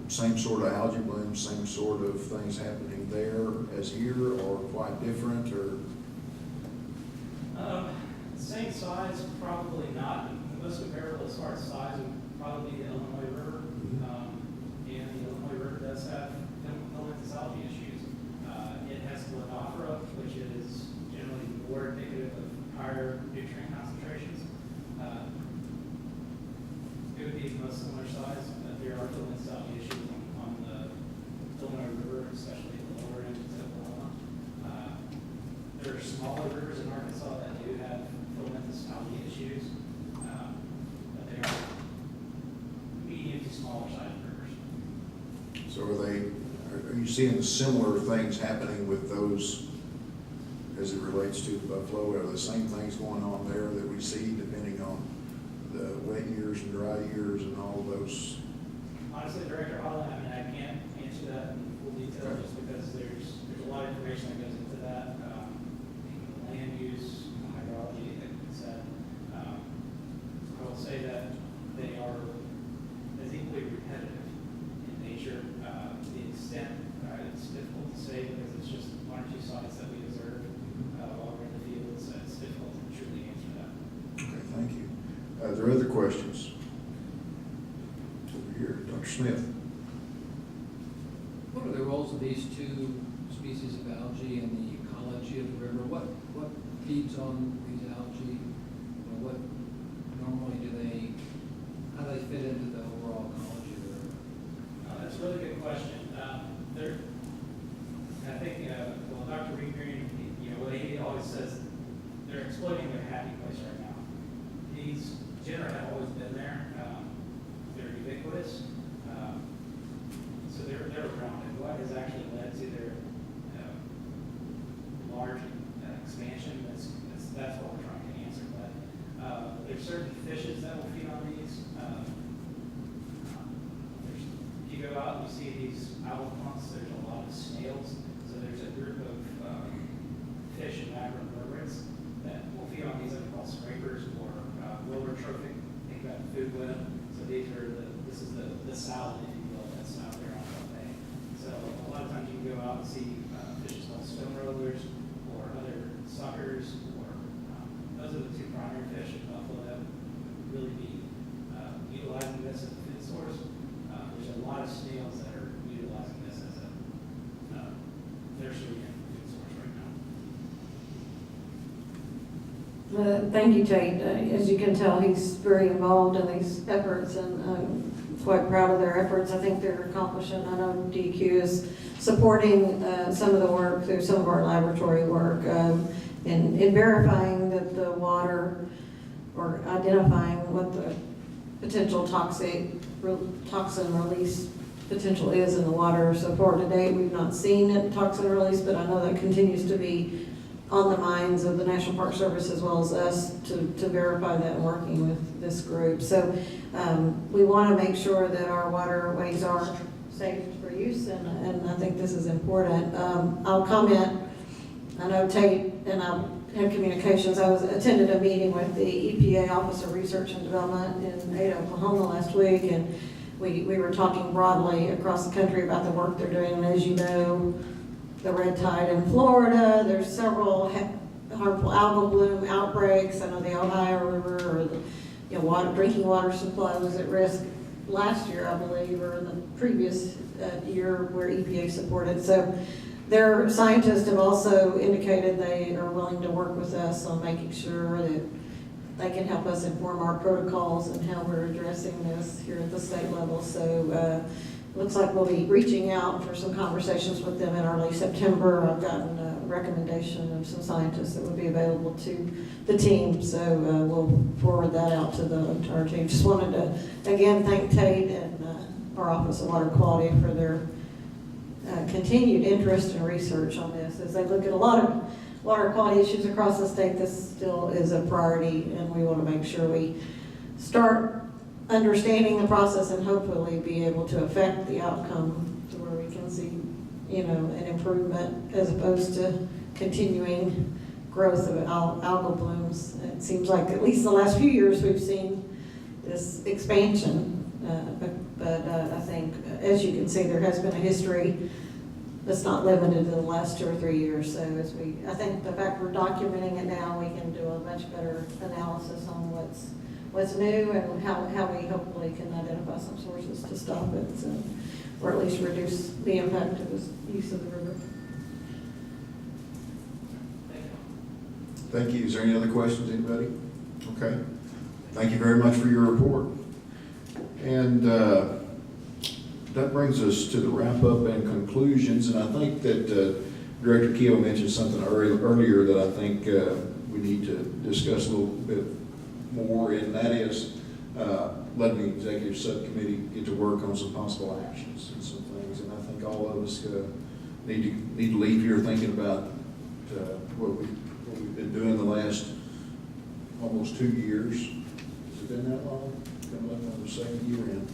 same sort of algae blooms, same sort of things happening there as here, or quite different, or? Same size, probably not. The most comparable as far as size would probably be the Illinois River. And the Illinois River does have filamentous algae issues. It has Lepidoptera, which is generally more indicative of higher nutrient concentrations. It would be the most similar size, but there are filamentous algae issues on the Illinois River, especially the lower end of Oklahoma. There are smaller rivers in Arkansas that do have filamentous algae issues, but they are medium to smaller sized rivers. So are you seeing similar things happening with those as it relates to Buffalo? Are the same things going on there that we see depending on the wet years and dry years and all those? Honestly, Director Holland, I mean, I can't answer that in full detail just because there's a lot of information that goes into that. Land use, hydrology, like I said. I will say that they are as equally repetitive in nature. The extent, it's difficult to say because it's just one or two sites that we observe while we're in the field, so it's difficult to truly answer that. Okay, thank you. Are there other questions? Over here, Dr. Smith. What are the roles of these two species of algae in the ecology of the river? What feeds on these algae? What normally how do they fit into the overall ecology of the river? That's a really good question. I think, well, Dr. Reed Green, what he always says, they're exploiting their happy place right now. These genera have always been there. They're ubiquitous. So they're around. And what has actually led to their large expansion, that's what we're trying to answer. But there's certain fishes that will feed on these. If you go out and you see these owl plants, there's a lot of snails. So there's a group of fish and macroinvertebrates that will feed on these that are called scrapers or lower trophic. Think about food web. So this is the salad, if you will, that's out there on the bay. So a lot of times you can go out and see fishes called stone rollers or other suckers, or those are the two primary fish in Buffalo that would really be utilizing this as a food source. There's a lot of snails that are utilizing this as a nursery and food source right now. Thank you, Tate. As you can tell, he's very involved in these efforts, and I'm quite proud of their efforts. I think they're accomplishing. I know DEQ is supporting some of the work through some of our laboratory work in verifying that the water, or identifying what the potential toxin release potential is in the water. So far to date, we've not seen it toxin release, but I know that continues to be on the minds of the National Park Service as well as us to verify that and working with this group. So we want to make sure that our waterways are safe for use, and I think this is important. I'll comment. I know Tate and I had communications. I attended a meeting with the EPA Office of Research and Development in Ada, Oklahoma last week, and we were talking broadly across the country about the work they're doing. And as you know, the red tide in Florida, there's several harmful algal bloom outbreaks. I know the Ohio River, or the drinking water supply was at risk last year, I believe, or in the previous year where EPA supported. So their scientists have also indicated they are willing to work with us on making sure that they can help us inform our protocols and how we're addressing this here at the state level. So looks like we'll be reaching out for some conversations with them in early September. I've gotten a recommendation of some scientists that would be available to the team, so we'll forward that out to the entire team. Just wanted to again thank Tate and our Office of Water Quality for their continued interest and research on this. As they look at a lot of water quality issues across the state, this still is a priority, and we want to make sure we start understanding the process and hopefully be able to affect the outcome to where we can see, an improvement as opposed to continuing growth of algal blooms. It seems like at least the last few years we've seen this expansion, but I think as you can see, there has been a history that's not limited to the last 2 or 3 years. So I think the fact we're documenting it now, we can do a much better analysis on what's new and how we hopefully can identify some sources to stop it, so, or at least reduce the impact of this use of the river. Thank you. Is there any other questions, anybody? Okay. Thank you very much for your report. And that brings us to the wrap-up and conclusions, and I think that Director Keough mentioned something earlier that I think we need to discuss a little bit more, and that is letting the executive subcommittee get to work on some possible actions and some things. And I think all of us need to leave here thinking about what we've been doing the last almost 2 years. Has it been that long? Coming up on the second year in.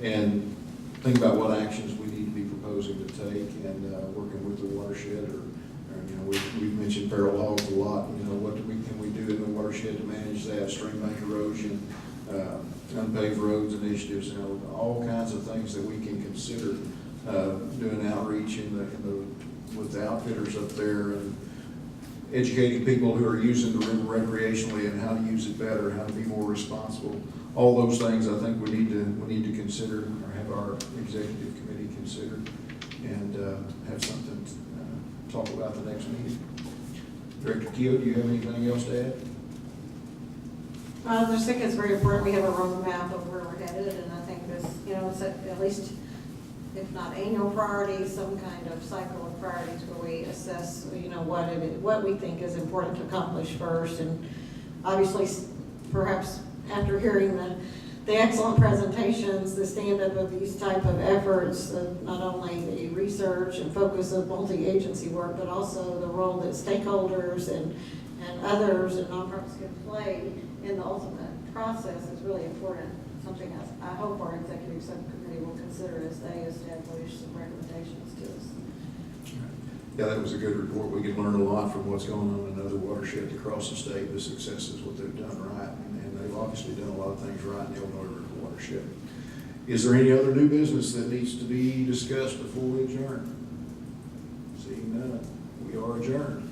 And think about what actions we need to be proposing to take, and working with the watershed, or you know, we've mentioned feral hogs a lot. You know, what can we do in the watershed to manage that? Stream bank erosion, unpaved roads initiatives, you know, all kinds of things that we can consider doing outreach with the outfitters up there, and educating people who are using the river recreationally and how to use it better, how to be more responsible. All those things I think we need to consider, or have our executive committee consider, and have something to talk about the next meeting. Director Keough, do you have anything else to add? I just think it's very important we have a roadmap of where we're headed, and I think this, you know, it's at least, if not annual priorities, some kind of cycle of priorities where we assess, you know, what we think is important to accomplish first. And obviously, perhaps after hearing the excellent presentations, the stand-up of these type of efforts, not only the research and focus of multi-agency work, but also the role that stakeholders and others and nonprofits can play in the ultimate process is really important. Something I hope our executive subcommittee will consider as they establish some recommendations to us. Yeah, that was a good report. We can learn a lot from what's going on in other watersheds across the state, the successes, what they've done right, and they've obviously done a lot of things right in the Illinois River watershed. Is there any other new business that needs to be discussed before we adjourn? Seeing none, we are adjourned.